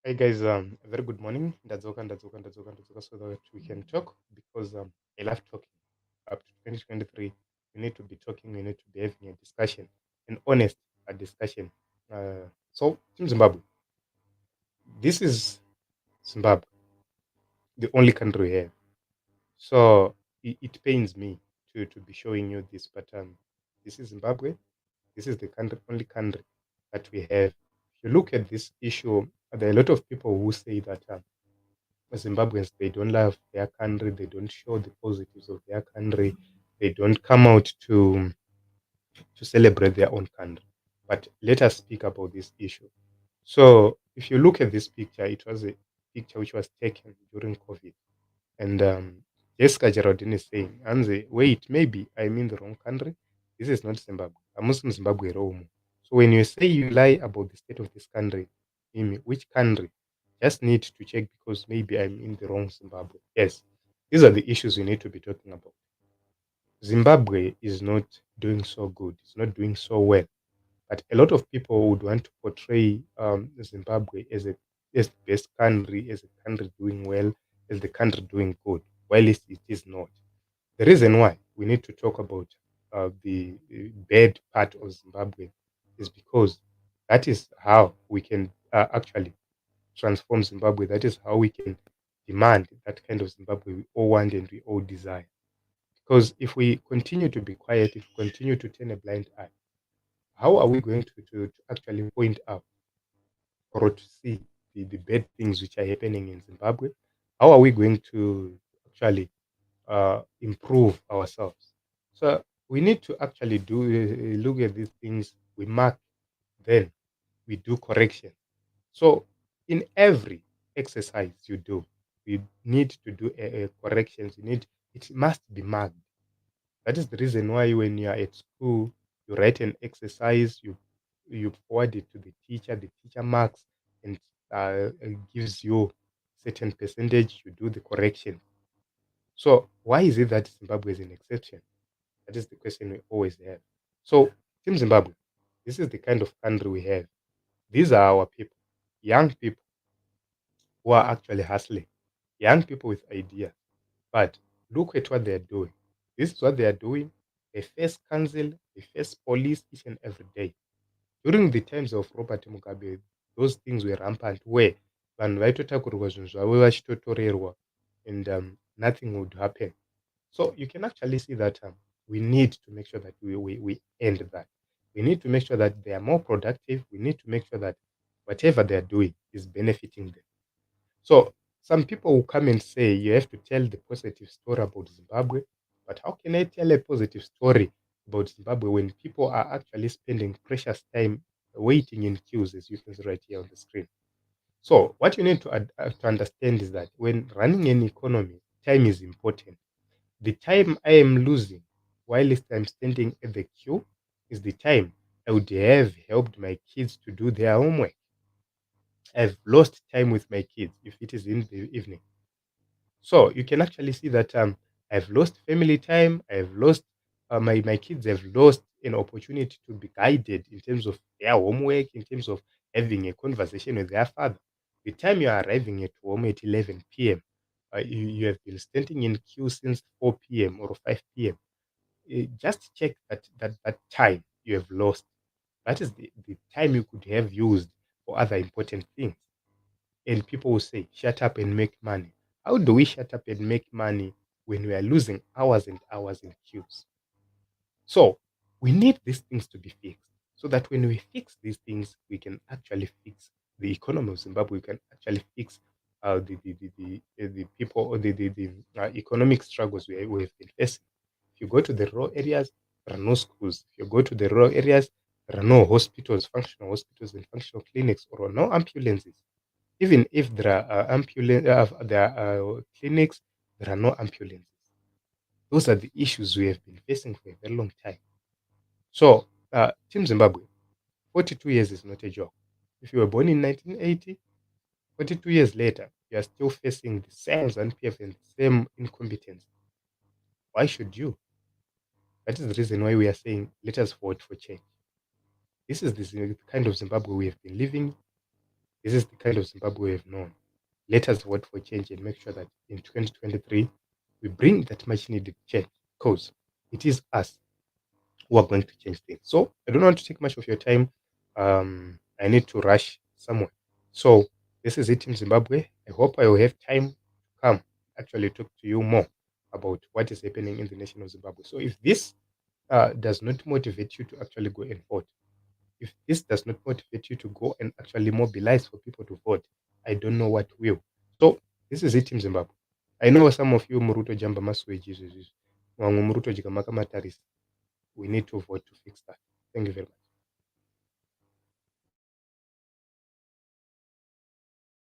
Hi guys, a very good morning. Ndazoka, so that we can talk because I love talking. Up to 2023, we need to be talking, we need to be having a discussion, an honest discussion. So, Team Zimbabwe, this is Zimbabwe, the only country we have. So, it pains me to be showing you this, but this is Zimbabwe. This is the only country that we have. If you look at this issue, there are a lot of people who say that. Zimbabweans, they don't love their country, they don't show the positives of their country, they don't come out to celebrate their own country. But let us speak about this issue. So, if you look at this picture, it was a picture which was taken during COVID. And Jessica Geraldine is saying, Anze, wait, maybe I'm in the wrong country. This is not Zimbabwe. I'm Muslim Zimbabwe Rome. So when you say you lie about the state of this country, Mimi, which country? Just need to check because maybe I'm in the wrong Zimbabwe. Yes, these are the issues we need to be talking about. Zimbabwe is not doing so good. It's not doing so well. But a lot of people would want to portray Zimbabwe as the best country, as a country doing well, as the country doing good, while it is not. The reason why we need to talk about the bad part of Zimbabwe is because that is how we can actually transform Zimbabwe. That is how we can demand that kind of Zimbabwe we all want and we all desire. Because if we continue to be quiet, if we continue to turn a blind eye, how are we going to actually point out or to see the bad things which are happening in Zimbabwe? How are we going to actually improve ourselves? So we need to actually do look at these things. We mark, then we do correction. So in every exercise you do, you need to do corrections. It must be marked. That is the reason why when you are at school, you write an exercise, you forward it to the teacher marks and gives you certain percentage, you do the correction. So why is it that Zimbabwe is an exception? That is the question we always have. So Team Zimbabwe, this is the kind of country we have. These are our people, young people who are actually hustling, young people with ideas. But look at what they are doing. This is what they are doing. They face council, they face police each and every day. During the times of Robert Mugabe, those things were rampant where vanhu vaitotakurirwa zvinhu zvavo vachitotorerwa and nothing would happen. So you can actually see that we need to make sure that we end that. We need to make sure that they are more productive. We need to make sure that whatever they are doing is benefiting them. So some people will come and say you have to tell the positive story about Zimbabwe. But how can I tell a positive story about Zimbabwe when people are actually spending precious time waiting in queues, as you can see right here on the screen? So what you need to understand is that when running an economy, time is important. The time I am losing whilst I'm standing at the queue is the time I would have helped my kids to do their homework. I've lost time with my kids if it is in the evening. So you can actually see that I've lost family time. I've lost my kids have lost an opportunity to be guided in terms of their homework, in terms of having a conversation with their father. The time you are arriving at home at 11 p.m., you have been standing in queue since 4 p.m. or 5 p.m. Just check that time you have lost. That is the time you could have used for other important things. And people will say, shut up and make money. How do we shut up and make money when we are losing hours and hours in queues? So we need these things to be fixed so that when we fix these things, we can actually fix the economy of Zimbabwe. We can actually fix the people or the economic struggles we have been facing. If you go to the rural areas, there are no schools. If you go to the rural areas, there are no hospitals, functional hospitals and functional clinics, or no ambulances. Even if there are there are clinics, there are no ambulances. Those are the issues we have been facing for a very long time. So, Team Zimbabwe, 42 years is not a joke. If you were born in 1980, 42 years later, you are still facing the same ZANPF and the same incompetence. Why should you? That is the reason why we are saying, let us vote for change. This is the kind of Zimbabwe we have been living. This is the kind of Zimbabwe we have known. Let us vote for change and make sure that in 2023 we bring that much needed change, because it is us who are going to change things. So I don't want to take much of your time. I need to rush somewhere. So this is it in Zimbabwe. I hope I will have time to come actually talk to you more about what is happening in the nation of Zimbabwe. So if this does not motivate you to actually go and vote, if this does not motivate you to go and actually mobilize for people to vote, I don't know what will. So this is it in Zimbabwe. I know some of you muruto jamba masweji. We need to vote to fix that. Thank you very much.